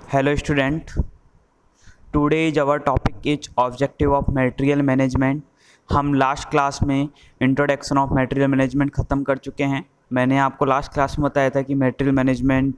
Hello student, today is our topic is objective of material management। हम last class में introduction of material management ख़त्म कर चुके हैं। मैंने आपको लास्ट क्लास में बताया था कि मटेरियल मैनेजमेंट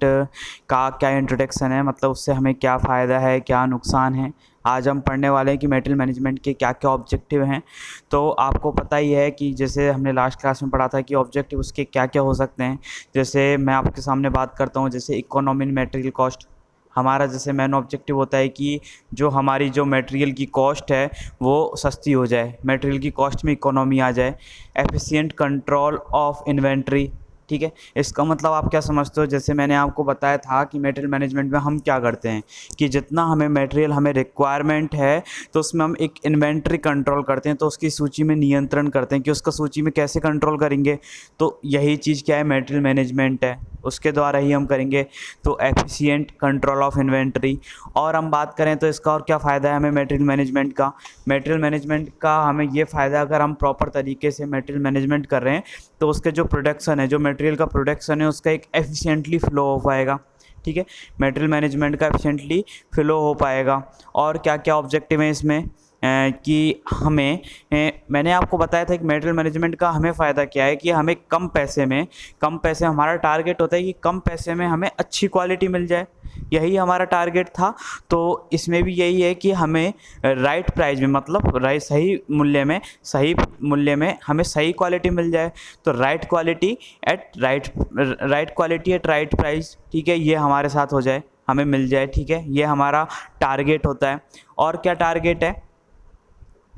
का क्या इंट्रोडक्शन है, मतलब उससे हमें क्या फ़ायदा है, क्या नुकसान है। आज हम पढ़ने वाले हैं कि मटेरियल मैनेजमेंट के क्या क्या ऑब्जेक्टिव हैं। तो आपको पता ही है कि जैसे हमने लास्ट क्लास में पढ़ा था कि ऑब्जेक्टिव उसके क्या क्या हो सकते हैं। जैसे मैं आपके सामने बात करता हूँ, जैसे इकोनॉमी इन मटेरियल कॉस्ट। हमारा जैसे मेन ऑब्जेक्टिव होता है कि जो हमारी जो मटेरियल की कॉस्ट है वो सस्ती हो जाए, मटेरियल की कॉस्ट में इकोनॉमी आ जाए। एफिशिएंट कंट्रोल ऑफ इन्वेंट्री, ठीक है। इसका मतलब आप क्या समझते हो, जैसे मैंने आपको बताया था कि मटेरियल मैनेजमेंट में हम क्या करते हैं कि जितना हमें मटेरियल हमें रिक्वायरमेंट है तो उसमें हम एक इन्वेंट्री कंट्रोल करते हैं, तो उसकी सूची में नियंत्रण करते हैं कि उसका सूची में कैसे कंट्रोल करेंगे। तो यही चीज़ क्या है, मटेरियल मैनेजमेंट है, उसके द्वारा ही हम करेंगे। तो एफिशिएंट कंट्रोल ऑफ इन्वेंट्री। और हम बात करें तो इसका और क्या फ़ायदा है हमें मटेरियल मैनेजमेंट का। मटेरियल मैनेजमेंट का हमें ये फ़ायदा, अगर हम प्रॉपर तरीके से मटेरियल मैनेजमेंट कर रहे हैं तो उसके जो प्रोडक्शन है, जो मटेरियल का प्रोडक्शन है उसका एक एफिशिएंटली फ़्लो हो पाएगा, ठीक है। मटेरियल मैनेजमेंट का एफिशिएंटली फ़्लो हो पाएगा। और क्या क्या ऑब्जेक्टिव हैं इसमें कि हमें मैंने आपको बताया था कि मटेरियल मैनेजमेंट का हमें फ़ायदा क्या है कि हमें कम पैसे हमारा टारगेट होता है कि कम पैसे में हमें अच्छी क्वालिटी मिल जाए, यही हमारा टारगेट था। तो इसमें भी यही है कि हमें राइट प्राइस में, मतलब सही मूल्य में हमें सही क्वालिटी मिल जाए। तो right quality eight right price, ठीक है, ये हमारे साथ हो जाए, हमें मिल जाए, ठीक है। ये हमारा टारगेट होता है। और क्या टारगेट है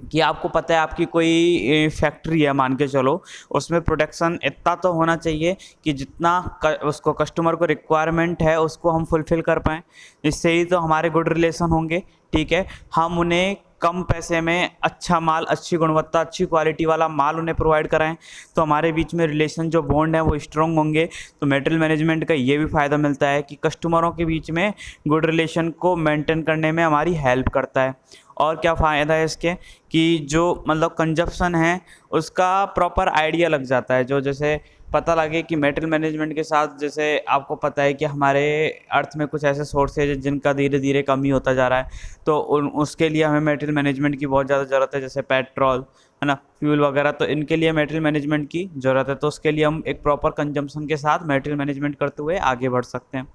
कि आपको पता है आपकी कोई फैक्ट्री है, मान के चलो, उसमें प्रोडक्शन इतना तो होना चाहिए कि जितना उसको कस्टमर को रिक्वायरमेंट है उसको हम फुलफ़िल कर पाएँ। इससे ही तो हमारे गुड रिलेशन होंगे, ठीक है। हम उन्हें कम पैसे में अच्छा माल, अच्छी गुणवत्ता, अच्छी क्वालिटी वाला माल उन्हें प्रोवाइड कराएं, तो हमारे बीच में रिलेशन जो बॉन्ड है वो स्ट्रॉन्ग होंगे। तो मटेरियल मैनेजमेंट का ये भी फ़ायदा मिलता है कि कस्टमरों के बीच में गुड रिलेशन को मेंटेन करने में हमारी हेल्प करता है। और क्या फ़ायदा है इसके कि जो मतलब कंजप्शन है उसका प्रॉपर आइडिया लग जाता है। जो जैसे पता लगे कि मटेरियल मैनेजमेंट के साथ, जैसे आपको पता है कि हमारे अर्थ में कुछ ऐसे सोर्सेज हैं जिनका धीरे धीरे कमी होता जा रहा है, तो उसके लिए हमें मटेरियल मैनेजमेंट की बहुत ज़्यादा ज़रूरत है, जैसे पेट्रोल है ना, फ्यूल वगैरह। तो इनके लिए मटेरियल मैनेजमेंट की ज़रूरत है, तो उसके लिए हम एक प्रॉपर कंजम्पशन के साथ मटेरियल मैनेजमेंट करते हुए आगे बढ़ सकते हैं।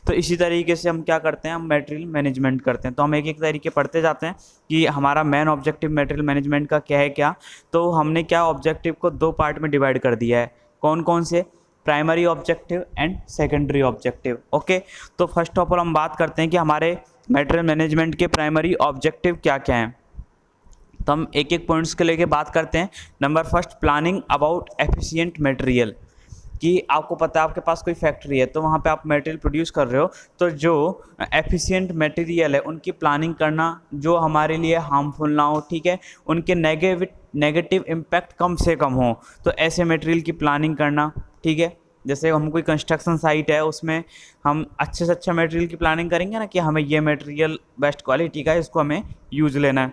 तो इसी तरीके से हम क्या करते हैं, हम मटेरियल मैनेजमेंट करते हैं। तो हम एक एक तरीके पढ़ते जाते हैं कि हमारा मेन ऑब्जेक्टिव मटेरियल मैनेजमेंट का क्या है क्या। तो हमने क्या ऑब्जेक्टिव को दो पार्ट में डिवाइड कर दिया है, कौन कौन से, primary objective and secondary objective. Okay, तो फर्स्ट ऑफ ऑल हम बात करते हैं कि हमारे मटेरियल मैनेजमेंट के प्राइमरी ऑब्जेक्टिव क्या क्या हैं। तो हम एक एक पॉइंट्स के लेके बात करते हैं। Number first, planning about efficient material. कि आपको पता है आपके पास कोई फैक्ट्री है तो वहाँ पे आप मटेरियल प्रोड्यूस कर रहे हो, तो जो एफिशिएंट मटेरियल है उनकी प्लानिंग करना, जो हमारे लिए हार्मफुल ना हो, ठीक है, उनके नेगेटिव इम्पैक्ट कम से कम हो, तो ऐसे मटेरियल की प्लानिंग करना, ठीक है। जैसे हम कोई कंस्ट्रक्शन साइट है उसमें हम अच्छे से अच्छा मटेरियल की प्लानिंग करेंगे ना कि हमें ये मटेरियल बेस्ट क्वालिटी का है, इसको हमें यूज़ लेना है।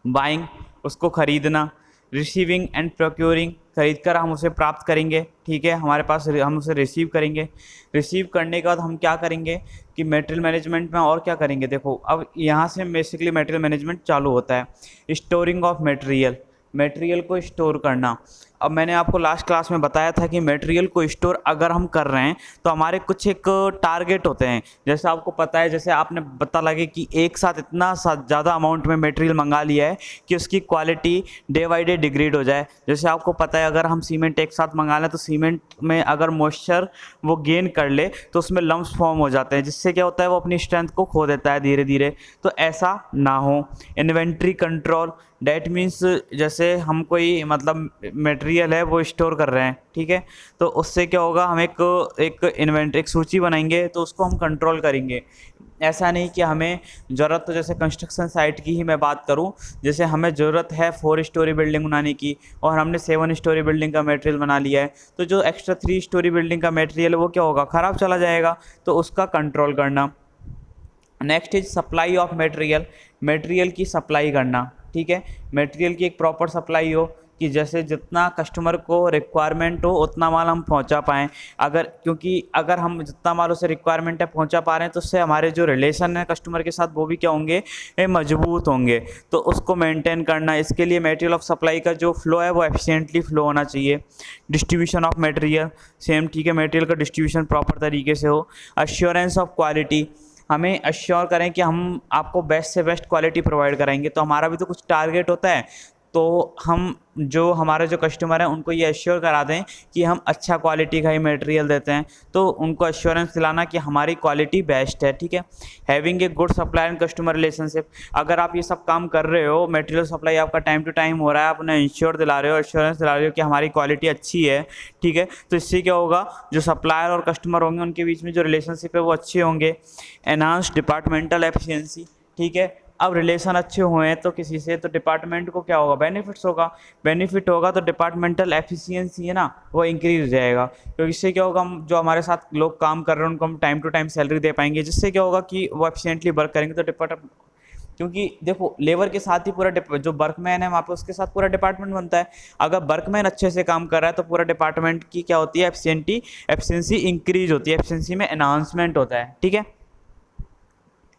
बाइंग, उसको ख़रीदना। रिसीविंग एंड प्रोक्योरिंग, खरीद कर हम उसे प्राप्त करेंगे, ठीक है, हमारे पास हम उसे रिसीव करेंगे। रिसीव करने के बाद हम क्या करेंगे कि मटेरियल मैनेजमेंट में और क्या करेंगे, देखो अब यहाँ से बेसिकली मटेरियल मैनेजमेंट चालू होता है। स्टोरिंग ऑफ मटेरियल को स्टोर करना। अब मैंने आपको लास्ट क्लास में बताया था कि मटेरियल को स्टोर अगर हम कर रहे हैं तो हमारे कुछ एक टारगेट होते हैं। जैसे आपको पता है, जैसे आपने पता लगे कि एक साथ इतना ज़्यादा अमाउंट में मटेरियल मंगा लिया है कि उसकी quality day by day degrade हो जाए। जैसे आपको पता है अगर हम सीमेंट एक साथ मंगा लें तो सीमेंट में अगर मॉइस्चर वो गेन कर ले तो उसमें लम्स फॉर्म हो जाते हैं, जिससे क्या होता है वो अपनी स्ट्रेंथ को खो देता है धीरे धीरे। तो ऐसा ना हो। इन्वेंट्री कंट्रोल, डैट मीन्स जैसे हम कोई मतलब मटेरियल है वो स्टोर कर रहे हैं, ठीक है, तो उससे क्या होगा, हम एक सूची बनाएंगे तो उसको हम कंट्रोल करेंगे। ऐसा नहीं कि हमें ज़रूरत, तो जैसे कंस्ट्रक्शन साइट की ही मैं बात करूं, जैसे हमें ज़रूरत है 4 स्टोरी बिल्डिंग बनाने की और हमने 7 स्टोरी बिल्डिंग का मटेरियल बना लिया है, तो जो एक्स्ट्रा 3 स्टोरी बिल्डिंग का मटेरियल है वो क्या होगा, ख़राब चला जाएगा, तो उसका कंट्रोल करना। Next is supply of material की सप्लाई करना, ठीक है, मटेरियल की एक प्रॉपर सप्लाई हो कि जैसे जितना कस्टमर को रिक्वायरमेंट हो उतना माल हम पहुंचा पाएँ। क्योंकि अगर हम जितना माल उसे रिक्वायरमेंट है पहुंचा पा रहे हैं तो उससे हमारे जो रिलेशन है कस्टमर के साथ वो भी क्या होंगे, मजबूत होंगे। तो उसको मेंटेन करना, इसके लिए मटेरियल ऑफ सप्लाई का जो फ्लो है वो एफिशिएंटली फ्लो होना चाहिए। डिस्ट्रीब्यूशन ऑफ मटेरियल सेम, ठीक है, मटेरियल का डिस्ट्रीब्यूशन प्रॉपर तरीके से हो। अश्योरेंस ऑफ क्वालिटी, हमें अश्योर करें कि हम आपको बेस्ट से बेस्ट क्वालिटी प्रोवाइड कराएंगे। तो हमारा भी तो कुछ टारगेट होता है, तो हम जो हमारे जो कस्टमर हैं उनको ये अश्योर करा दें कि हम अच्छा क्वालिटी का ही मटेरियल देते हैं, तो उनको अश्योरेंस दिलाना कि हमारी क्वालिटी बेस्ट है, ठीक है। Having a good supply and customer relationship, अगर आप ये सब काम कर रहे हो, मटेरियल सप्लाई आपका टाइम टू टाइम हो रहा है, आप उन्हें इंश्योर दिला रहे हो, अश्योरेंस दिला रहे हो कि हमारी क्वालिटी अच्छी है, ठीक है, तो इससे क्या होगा, जो सप्लायर और कस्टमर होंगे उनके बीच में जो रिलेशनशिप है वो अच्छे होंगे। एनहांस डिपार्टमेंटल एफिशिएंसी, ठीक है। अब रिलेशन अच्छे हुए हैं तो किसी से, तो डिपार्टमेंट को क्या होगा, बेनिफिट्स होगा, बेनिफिट होगा तो डिपार्टमेंटल एफिशिएंसी है ना वो इंक्रीज हो जाएगा। तो इससे क्या होगा, हम जो हमारे साथ लोग काम कर रहे हैं उनको हम टाइम टू टाइम सैलरी दे पाएंगे, जिससे क्या होगा कि वो एफिशिएंटली वर्क करेंगे। तो डिपार्टमेंट, क्योंकि देखो लेबर के साथ ही पूरा जो वर्कमैन है वहाँ पे उसके साथ पूरा डिपार्टमेंट बनता है। अगर वर्कमैन अच्छे से काम कर रहा है तो पूरा डिपार्टमेंट की क्या होती है, एफिशिएंसी इंक्रीज होती है, एफिशिएंसी में एनहांसमेंट होता है, ठीक है।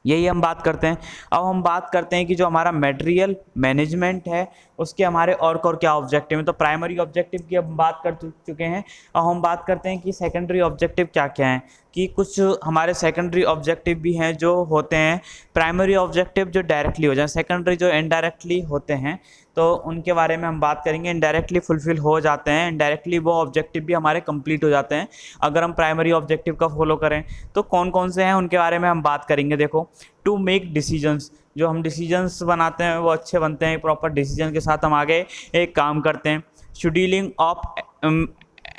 यही हम बात करते हैं। अब हम बात करते हैं कि जो हमारा मटेरियल मैनेजमेंट है उसके हमारे और क्या ऑब्जेक्टिव हैं। तो प्राइमरी ऑब्जेक्टिव की हम बात कर चुके हैं। अब हम बात करते हैं कि सेकेंडरी ऑब्जेक्टिव क्या क्या हैं, कि कुछ हमारे सेकेंडरी ऑब्जेक्टिव भी हैं जो होते हैं। प्राइमरी ऑब्जेक्टिव जो डायरेक्टली हो जाए, सेकेंडरी जो इनडायरेक्टली होते हैं, तो उनके बारे में हम बात करेंगे। इनडायरेक्टली फुलफिल हो जाते हैं, इनडायरेक्टली वो ऑब्जेक्टिव भी हमारे कंप्लीट हो जाते हैं अगर हम प्राइमरी ऑब्जेक्टिव का फॉलो करें। तो कौन कौन से हैं उनके बारे में हम बात करेंगे। देखो, टू मेक डिसीजंस, जो हम डिसीजंस बनाते हैं वो अच्छे बनते हैं, प्रॉपर डिसीजन के साथ हम आगे एक काम करते हैं। शेड्यूलिंग ऑफ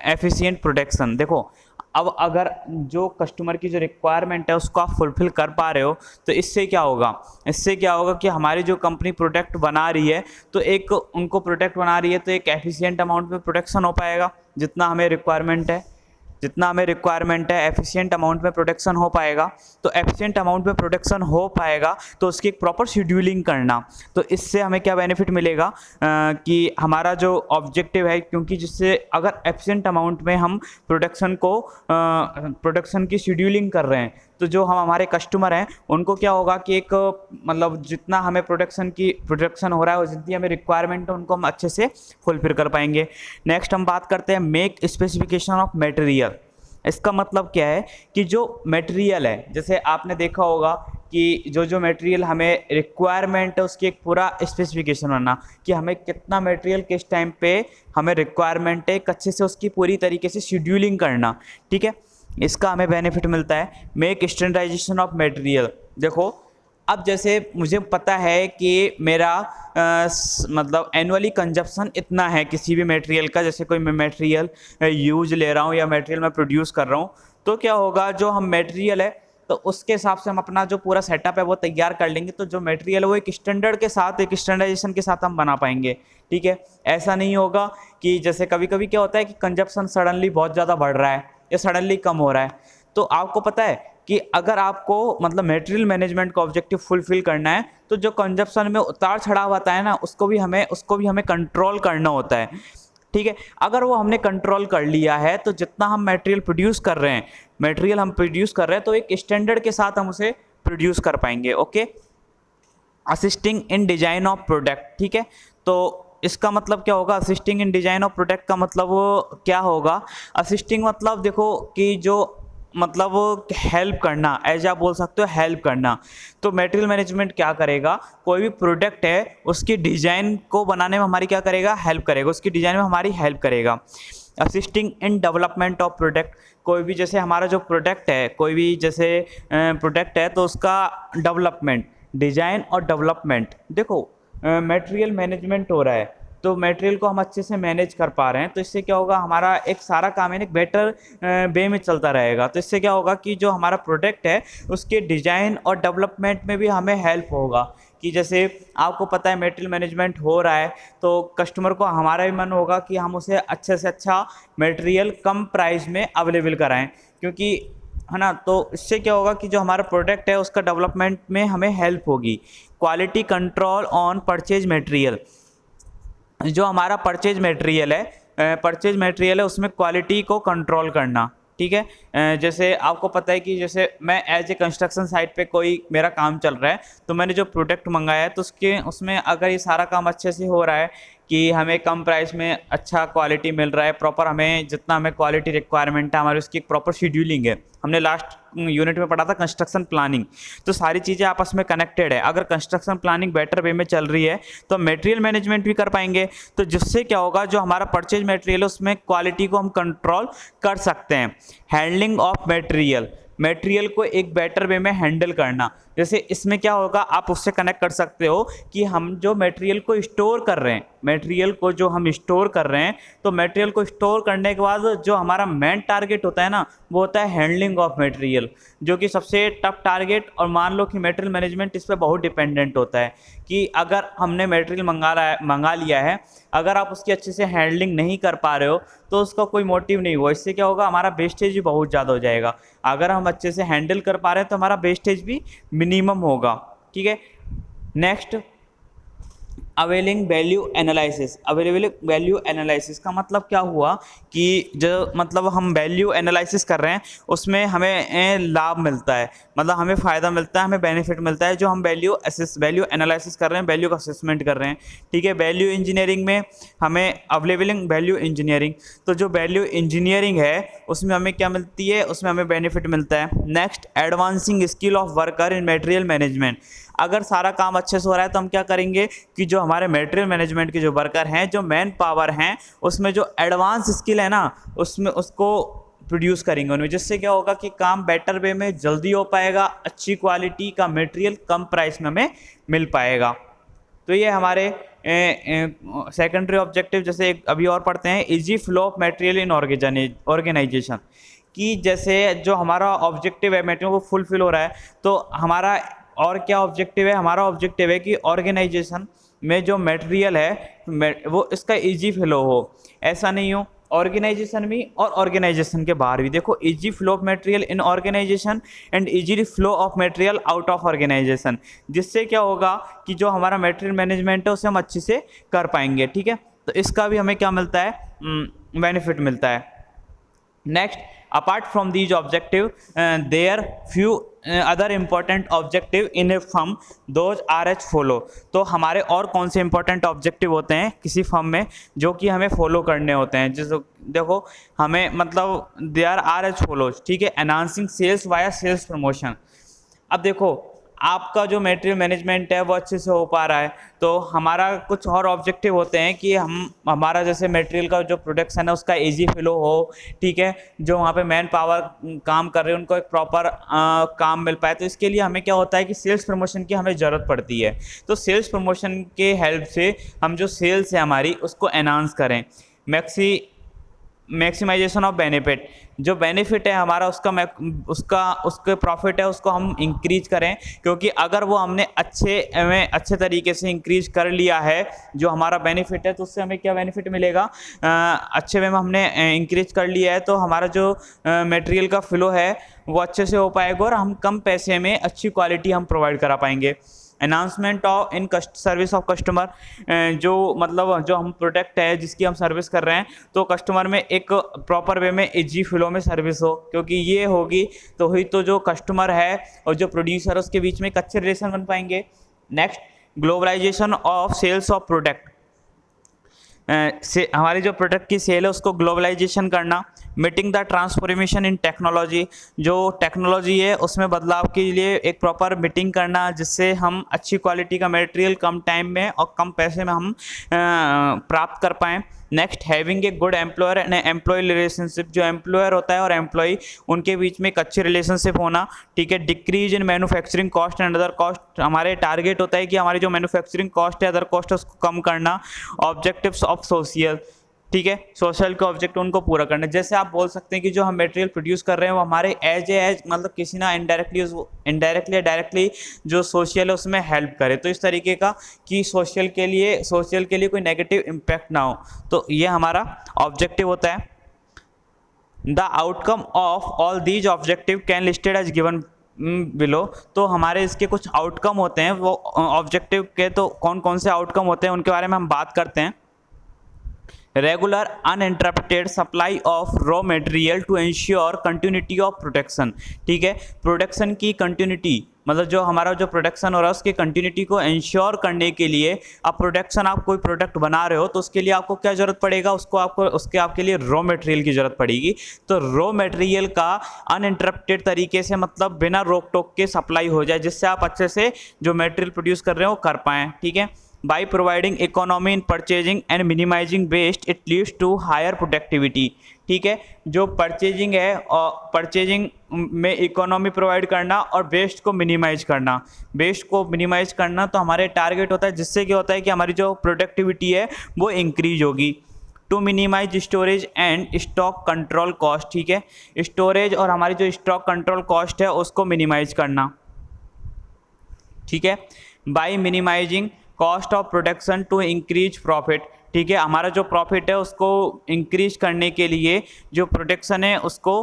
एफिशिएंट प्रोडक्शन, देखो अब अगर जो कस्टमर की जो रिक्वायरमेंट है उसको आप फुलफिल कर पा रहे हो तो इससे क्या होगा, कि हमारी जो कंपनी प्रोडक्ट बना रही है तो एक उनको प्रोडक्ट बना रही है तो एक एफिशिएंट अमाउंट में प्रोडक्शन हो पाएगा, जितना हमें रिक्वायरमेंट है एफिशिएंट अमाउंट में प्रोडक्शन हो पाएगा। तो एफिशिएंट अमाउंट में प्रोडक्शन हो पाएगा तो उसकी एक प्रॉपर शेड्यूलिंग करना, तो इससे हमें क्या बेनिफिट मिलेगा कि हमारा जो ऑब्जेक्टिव है, क्योंकि जिससे अगर एफिशिएंट अमाउंट में हम प्रोडक्शन की शेड्यूलिंग कर रहे हैं तो जो हमारे कस्टमर हैं उनको क्या होगा कि एक मतलब जितना हमें प्रोडक्शन हो रहा है और जितनी हमें रिक्वायरमेंट है उनको हम अच्छे से फुलफिल कर पाएंगे। नेक्स्ट हम बात करते हैं मेक स्पेसिफिकेशन ऑफ मटेरियल। इसका मतलब क्या है कि जो मटेरियल है, जैसे आपने देखा होगा कि जो मटेरियल हमें रिक्वायरमेंट है उसकी एक पूरा स्पेसिफिकेशन बनना, कि हमें कितना मटेरियल किस टाइम पे हमें रिक्वायरमेंट है, एक अच्छे से उसकी पूरी तरीके से शेड्यूलिंग करना, ठीक है, इसका हमें बेनिफिट मिलता है। मेक स्टैंडर्डाइजेशन ऑफ मटेरियल, देखो अब जैसे मुझे पता है कि मेरा मतलब एनुअली कंजप्शन इतना है किसी भी मटेरियल का, जैसे कोई मैं मटेरियल यूज ले रहा हूँ या मटेरियल मैं प्रोड्यूस कर रहा हूँ, तो क्या होगा, जो हम मटेरियल है तो उसके हिसाब से हम अपना जो पूरा सेटअप है वो तैयार कर लेंगे। तो जो मटेरियल है वो एक स्टैंडर्ड के साथ, एक स्टैंडर्डाइजेशन के साथ हम बना पाएंगे, ठीक है। ऐसा नहीं होगा कि जैसे कभी कभी क्या होता है कि कंजप्शन सडनली बहुत ज़्यादा बढ़ रहा है या सडनली कम हो रहा है, तो आपको पता है कि अगर आपको मतलब मटेरियल मैनेजमेंट का ऑब्जेक्टिव फुलफिल करना है तो जो कंजप्शन में उतार चढ़ाव आता है ना उसको भी हमें कंट्रोल करना होता है, ठीक है। अगर वो हमने कंट्रोल कर लिया है तो जितना हम मटेरियल प्रोड्यूस कर रहे हैं तो एक स्टैंडर्ड के साथ हम उसे प्रोड्यूस कर पाएंगे, okay. Assisting in design of product, ठीक है, तो इसका मतलब क्या होगा, assisting in design of product का मतलब वो क्या होगा, असिस्टिंग मतलब देखो कि जो मतलब हेल्प करना, एज आप बोल सकते हो हेल्प करना। तो मटेरियल मैनेजमेंट क्या करेगा, कोई भी प्रोडक्ट है उसकी डिज़ाइन को बनाने में हमारी क्या करेगा, हेल्प करेगा, उसकी डिज़ाइन में हमारी हेल्प करेगा। Assisting in development of product, कोई भी जैसे हमारा जो प्रोडक्ट है, कोई भी जैसे प्रोडक्ट है तो उसका डेवलपमेंट, डिज़ाइन और डेवलपमेंट, देखो मटेरियल मैनेजमेंट हो रहा है तो मटेरियल को हम अच्छे से मैनेज कर पा रहे हैं, तो इससे क्या होगा, हमारा एक सारा काम है एक बेटर वे में चलता रहेगा। तो इससे क्या होगा कि जो हमारा प्रोडक्ट है उसके डिज़ाइन और डेवलपमेंट में भी हमें हेल्प होगा, कि जैसे आपको पता है मटेरियल मैनेजमेंट हो रहा है तो कस्टमर को हमारा भी मन होगा कि हम उसे अच्छे से अच्छा मटेरियल कम प्राइस में अवेलेबल कराएं, क्योंकि है ना, तो इससे क्या होगा कि जो हमारा प्रोडक्ट है उसका डेवलपमेंट में हमें हेल्प होगी। Quality control on purchase material, जो हमारा परचेज मटेरियल है उसमें क्वालिटी को कंट्रोल करना, ठीक है। जैसे आपको पता है कि जैसे मैं एज ए कंस्ट्रक्शन साइट पे कोई मेरा काम चल रहा है, तो मैंने जो प्रोडक्ट मंगाया है तो उसमें अगर ये सारा काम अच्छे से हो रहा है कि हमें कम प्राइस में अच्छा क्वालिटी मिल रहा है, प्रॉपर हमें जितना हमें क्वालिटी रिक्वायरमेंट है हमारी उसकी एक प्रॉपर शेड्यूलिंग है। हमने लास्ट यूनिट में पढ़ा था कंस्ट्रक्शन प्लानिंग, तो सारी चीज़ें आपस में कनेक्टेड है। अगर कंस्ट्रक्शन प्लानिंग बेटर वे में चल रही है तो मटेरियल मैनेजमेंट भी कर पाएंगे, तो जिससे क्या होगा, जो हमारा परचेज मटेरियल है उसमें क्वालिटी को हम कंट्रोल कर सकते हैं। हैंडलिंग ऑफ मटेरियल को एक बेटर वे में हैंडल करना, जैसे इसमें क्या होगा, आप उससे कनेक्ट कर सकते हो कि हम जो मटेरियल को स्टोर कर रहे हैं, तो मटेरियल को स्टोर करने के बाद जो हमारा मेन टारगेट होता है ना, वो होता है हैंडलिंग ऑफ मटेरियल, जो कि सबसे टफ टारगेट। और मान लो कि मटेरियल मैनेजमेंट इस पर बहुत डिपेंडेंट होता है कि अगर हमने मटेरियल मंगा लिया है, अगर आप उसकी अच्छे से हैंडलिंग नहीं कर पा रहे हो तो उसका कोई मोटिव नहीं हुआ। इससे क्या होगा, हमारा वेस्टेज भी बहुत ज़्यादा हो जाएगा। अगर हम अच्छे से हैंडल कर पा रहे हैं तो हमारा वेस्टेज भी मिनिमम होगा, ठीक है। नेक्स्ट, अवेलिंग वैल्यू एनालिसिस का मतलब क्या हुआ कि जो मतलब हम वैल्यू एनालिसिस कर रहे हैं उसमें हमें लाभ मिलता है, मतलब हमें फ़ायदा मिलता है, हमें बेनिफिट मिलता है जो हम वैल्यू एनालिसिस कर रहे हैं, वैल्यू का असेसमेंट कर रहे हैं, ठीक है। वैल्यू इंजीनियरिंग में हमें अवेलेबलिंग वैल्यू इंजीनियरिंग, तो जो वैल्यू इंजीनियरिंग है उसमें हमें क्या मिलती है, उसमें हमें बेनिफिट मिलता है। Next, advancing skill of worker in material management. अगर सारा काम अच्छे से हो रहा है तो हम क्या करेंगे कि जो हमारे मटेरियल मैनेजमेंट के जो वर्कर हैं, जो मैन पावर हैं, उसमें जो एडवांस स्किल है ना, उसमें उसको प्रोड्यूस करेंगे उनमें, जिससे क्या होगा कि काम बेटर वे में जल्दी हो पाएगा, अच्छी क्वालिटी का मटेरियल कम प्राइस में हमें मिल पाएगा। तो ये हमारे सेकेंडरी ऑब्जेक्टिव। जैसे अभी और पढ़ते हैं, easy flow of material in organisation, कि जैसे जो हमारा ऑब्जेक्टिव है मटेरियल वो फुलफिल हो रहा है, तो हमारा और क्या ऑब्जेक्टिव है, हमारा ऑब्जेक्टिव है कि ऑर्गेनाइजेशन में जो मटेरियल है वो इसका इजी फ्लो हो। ऐसा नहीं हो ऑर्गेनाइजेशन में और ऑर्गेनाइजेशन के बाहर भी। देखो, easy flow of material in organisation and easy flow of material out of organisation, जिससे क्या होगा कि जो हमारा मटेरियल मैनेजमेंट है उसे हम अच्छे से कर पाएंगे, ठीक है। तो इसका भी हमें क्या मिलता है, बेनिफिट मिलता है। Next, apart from these objective, there few other important objective in a firm, those are as follow। तो हमारे और कौन से इंपॉर्टेंट ऑब्जेक्टिव होते हैं किसी फर्म में जो कि हमें फॉलो करने होते हैं, जैसे देखो हमें मतलब दे आर एज फॉलोज, ठीक है। Enhancing sales via sales promotion. अब देखो, आपका जो मटेरियल मैनेजमेंट है वो अच्छे से हो पा रहा है, तो हमारा कुछ और ऑब्जेक्टिव होते हैं कि हमारा जैसे मटेरियल का जो प्रोडक्शन है उसका इजी फ्लो हो, ठीक है। जो वहाँ पे मैन पावर काम कर रहे हैं उनको एक प्रॉपर काम मिल पाए, तो इसके लिए हमें क्या होता है कि सेल्स प्रमोशन की हमें ज़रूरत पड़ती है। तो सेल्स प्रमोशन के हेल्प से हम जो सेल्स है हमारी उसको एनहांस करें। मैक्सिमाइजेशन ऑफ बेनिफिट, जो बेनिफिट है हमारा उसके प्रॉफिट है उसको हम इंक्रीज करें, क्योंकि अगर वो हमने अच्छे तरीके से इंक्रीज कर लिया है जो हमारा बेनिफिट है, तो उससे हमें क्या बेनिफिट मिलेगा, अच्छे वे में हमने इंक्रीज कर लिया है तो हमारा जो मटेरियल का फ्लो है वो अच्छे से हो पाएगा और हम कम पैसे में अच्छी क्वालिटी हम प्रोवाइड करा पाएंगे। Announcement of in service of customer, जो मतलब जो हम प्रोडक्ट है जिसकी हम सर्विस कर रहे हैं, तो कस्टमर में एक प्रॉपर वे में इजी फ्लो में सर्विस हो, क्योंकि ये होगी तो हुई तो जो कस्टमर है और जो प्रोड्यूसर उसके बीच में एक अच्छे रिलेशन बन पाएंगे। Next, globalisation of sales of product, से हमारी जो प्रोडक्ट की सेल है उसको ग्लोबलाइजेशन करना। Meeting the transformation in technology, जो टेक्नोलॉजी है उसमें बदलाव के लिए एक प्रॉपर मीटिंग करना, जिससे हम अच्छी क्वालिटी का मटेरियल कम टाइम में और कम पैसे में हम प्राप्त कर पाएँ। Next, having a good employer and employ relationship, जो एम्प्लॉयर होता है और एम्प्लॉय उनके बीच में एक अच्छी रिलेशनशिप होना, ठीक है। Decrease in manufacturing cost and other cost, हमारे टारगेट होता है कि हमारी जो मैन्युफैक्चरिंग कॉस्ट है, अदर कॉस्ट है, उसको कम करना। ऑब्जेक्टिव्स ऑफ सोशल, ठीक है, सोशल के ऑब्जेक्टिव उनको पूरा करना। जैसे आप बोल सकते हैं कि जो हम मटेरियल प्रोड्यूस कर रहे हैं वो हमारे एज मतलब किसी ना इनडायरेक्टली या डायरेक्टली जो सोशल है उसमें हेल्प करे, तो इस तरीके का कि सोशल के लिए कोई नेगेटिव इम्पैक्ट ना हो, तो ये हमारा ऑब्जेक्टिव होता है। The outcome of all these objective can listed as given below, तो हमारे इसके कुछ आउटकम होते हैं वो ऑब्जेक्टिव के, तो कौन कौन से आउटकम होते हैं उनके बारे में हम बात करते हैं। Regular uninterrupted supply of raw material to ensure continuity of production. ठीक है, प्रोडक्शन की कंटिन्यूटी मतलब जो हमारा जो प्रोडक्शन हो रहा है उसकी कंटिन्यूटी को इंश्योर करने के लिए, अब प्रोडक्शन आप कोई प्रोडक्ट बना रहे हो तो उसके लिए आपको क्या ज़रूरत पड़ेगा, आपके लिए रॉ मटेरियल की ज़रूरत पड़ेगी। तो रॉ मटेरियल का अनइंटरप्टेड तरीके से मतलब बिना रोक टोक के सप्लाई हो जाए, जिससे आप अच्छे से जो मटेरियल प्रोड्यूस कर रहे हो कर पाएँ। ठीक है, by providing economy in purchasing and minimising waste it leads to higher productivity. ठीक है, जो परचेजिंग है और परचेजिंग में इकोनॉमी प्रोवाइड करना और वेस्ट को मिनिमाइज करना, तो हमारे टारगेट होता है, जिससे क्या होता है कि हमारी जो प्रोडक्टिविटी है वो इंक्रीज होगी। To minimise storage and stock control cost. ठीक है, स्टोरेज और हमारी जो स्टॉक कंट्रोल कॉस्ट है उसको मिनिमाइज करना। ठीक है, by minimising cost of production to increase profit. ठीक है, हमारा जो प्रॉफिट है उसको इंक्रीज करने के लिए जो प्रोडक्शन है उसको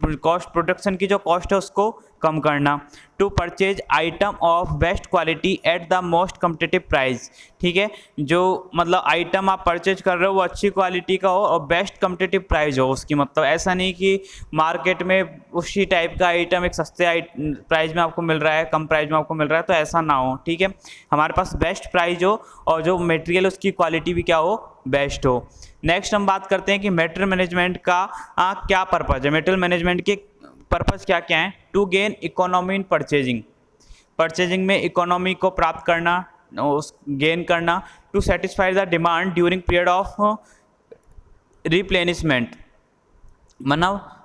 प्रोडक्शन की जो कॉस्ट है उसको कम करना। To purchase item of best quality at the most competitive price. ठीक है, जो मतलब आइटम आप परचेज कर रहे हो वो अच्छी क्वालिटी का हो और बेस्ट कम्पिटिटिव प्राइस हो उसकी, मतलब ऐसा नहीं कि मार्केट में उसी टाइप का आइटम एक सस्ते प्राइस में आपको मिल रहा है, कम प्राइस में आपको मिल रहा है, तो ऐसा ना हो। ठीक है, हमारे पास बेस्ट प्राइस हो और जो मटेरियल उसकी क्वालिटी भी क्या हो, बेस्ट हो। नेक्स्ट हम बात करते हैं कि मटेरियल मैनेजमेंट का क्या पर्पज़ है, मटेरियल मैनेजमेंट के पर्पज़ क्या क्या है। To gain economy in purchasing में इकोनॉमी को प्राप्त करना, गेन करना। To satisfy the demand during period of replenishment, मतलब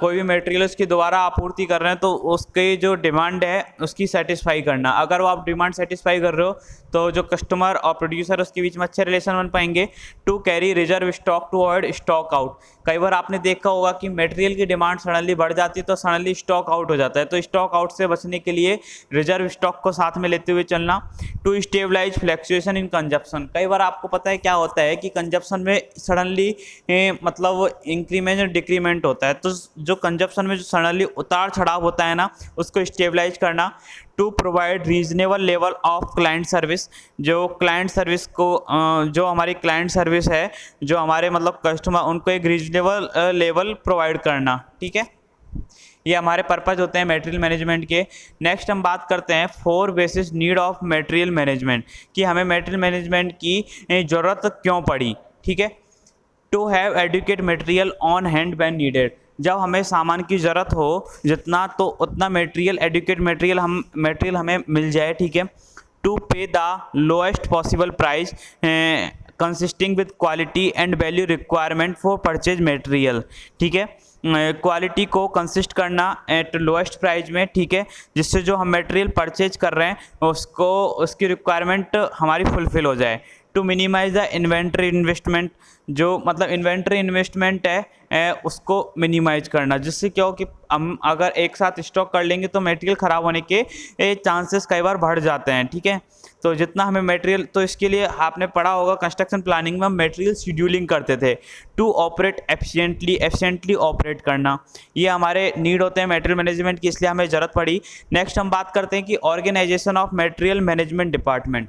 कोई भी मटेरियल उसकी दोबारा आपूर्ति कर रहे हैं तो उसकी जो डिमांड है उसकी सेटिस्फाई करना। अगर वो आप डिमांड सेटिस्फाई कर रहे हो तो जो कस्टमर और प्रोड्यूसर उसके बीच में अच्छे रिलेशन बन पाएंगे। To carry reserve stock to avoid stock out. कई बार आपने देखा होगा कि मटेरियल की डिमांड सडनली बढ़ जाती है तो सडनली स्टॉक आउट हो जाता है, तो स्टॉक आउट से बचने के लिए रिजर्व स्टॉक को साथ में लेते हुए चलना। To stabilise fluctuation in consumption. कई बार आपको पता है क्या होता है कि कंजप्शन में सडनली मतलब इंक्रीमेंट और डिक्रीमेंट होता है, तो जो कंजप्शन में जो सडनली उतार चढ़ाव होता है ना उसको स्टेबलाइज करना। To provide reasonable level of client service. जो क्लाइंट सर्विस को जो हमारी क्लाइंट सर्विस है, जो हमारे मतलब कस्टमर, उनको एक रीजनेबल लेवल प्रोवाइड करना। ठीक है, ये हमारे पर्पज होते हैं मटेरियल मैनेजमेंट के। नेक्स्ट हम बात करते हैं 4 basis need of material management, कि हमें मटेरियल मैनेजमेंट की ज़रूरत क्यों पड़ी। ठीक है, to have adequate material on hand when needed. जब हमें सामान की ज़रूरत हो जितना तो उतना एडुकेट मटेरियल हमें मिल जाए। ठीक है, टू पे the lowest possible price consisting with quality and value requirement for purchase material. ठीक है, क्वालिटी को कंसिस्ट करना एट लोएस्ट प्राइस में। ठीक है, जिससे जो हम मटेरियल परचेज कर रहे हैं उसकी रिक्वायरमेंट हमारी फुलफिल हो जाए। To minimise the inventory investment. जो मतलब इन्वेंट्री इन्वेस्टमेंट है उसको मिनिमाइज करना, जिससे क्या हो कि हम अगर एक साथ स्टॉक कर लेंगे तो मटेरियल ख़राब होने के चांसेस कई बार बढ़ जाते हैं। ठीक है, तो जितना हमें मटेरियल, तो इसके लिए आपने पढ़ा होगा कंस्ट्रक्शन प्लानिंग में हम मटेरियल शेड्यूलिंग करते थे। टू ऑपरेट एफिशिएंटली ऑपरेट करना, ये हमारे नीड होते हैं मटेरियल मैनेजमेंट की, इसलिए हमें ज़रूरत पड़ी। नेक्स्ट हम बात करते हैं कि organisation of material management department,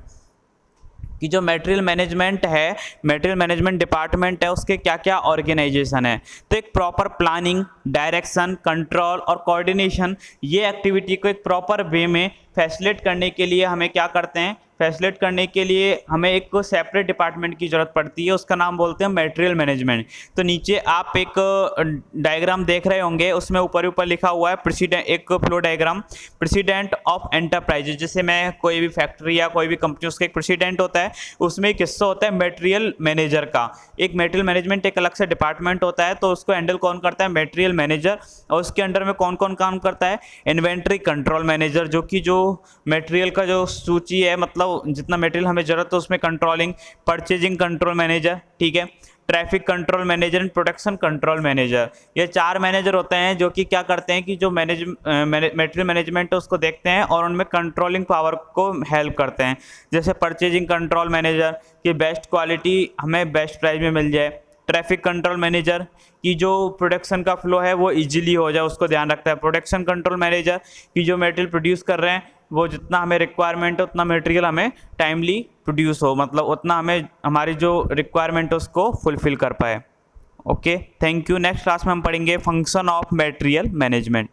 कि जो मटेरियल मैनेजमेंट डिपार्टमेंट है उसके क्या क्या ऑर्गेनाइजेशन है। तो एक प्रॉपर प्लानिंग, डायरेक्शन, कंट्रोल और कोऑर्डिनेशन, ये एक्टिविटी को एक प्रॉपर वे में फैसिलिटेट करने के लिए हमें क्या करते हैं, फैसिलिटेट करने के लिए हमें एक सेपरेट डिपार्टमेंट की ज़रूरत पड़ती है, उसका नाम बोलते हैं मटेरियल मैनेजमेंट। तो नीचे आप एक डायग्राम देख रहे होंगे, उसमें ऊपर लिखा हुआ है प्रेसिडेंट, एक flow diagram, president of enterprises. जैसे मैं कोई भी फैक्ट्री या कोई भी कंपनी, उसका एक प्रेसिडेंट होता है, उसमें एक हिस्सा होता है मटेरियल मैनेजर का। एक मटेरियल मैनेजमेंट एक अलग से डिपार्टमेंट होता है, तो उसको हैंडल कौन करता है, मटेरियल मैनेजर। और उसके अंडर में कौन कौन काम करता है, इन्वेंट्री कंट्रोल मैनेजर, जो कि जो मटेरियल का जो सूची है, मतलब जितना मटेरियल हमें जरूरत है उसमें कंट्रोलिंग। परचेजिंग कंट्रोल मैनेजर, ठीक है, traffic control manager and production control manager. ये 4 मैनेजर होते हैं जो कि क्या करते हैं कि जो मटेरियल मैनेजमेंट है उसको देखते हैं और उनमें कंट्रोलिंग पावर को हेल्प करते हैं। जैसे परचेजिंग कंट्रोल मैनेजर की बेस्ट क्वालिटी हमें बेस्ट प्राइस में मिल जाए। ट्रैफिक कंट्रोल मैनेजर की जो प्रोडक्शन का फ्लो है वो इजीली हो जाए, उसको ध्यान रखता है। प्रोडक्शन कंट्रोल मैनेजर की जो मटेरियल प्रोड्यूस कर रहे हैं वो जितना हमें रिक्वायरमेंट है उतना मटेरियल हमें टाइमली प्रोड्यूस हो, मतलब उतना हमें हमारी जो रिक्वायरमेंट है उसको फुलफिल कर पाए। Okay, thank you. Next class में हम पढ़ेंगे फंक्शन ऑफ मटेरियल मैनेजमेंट।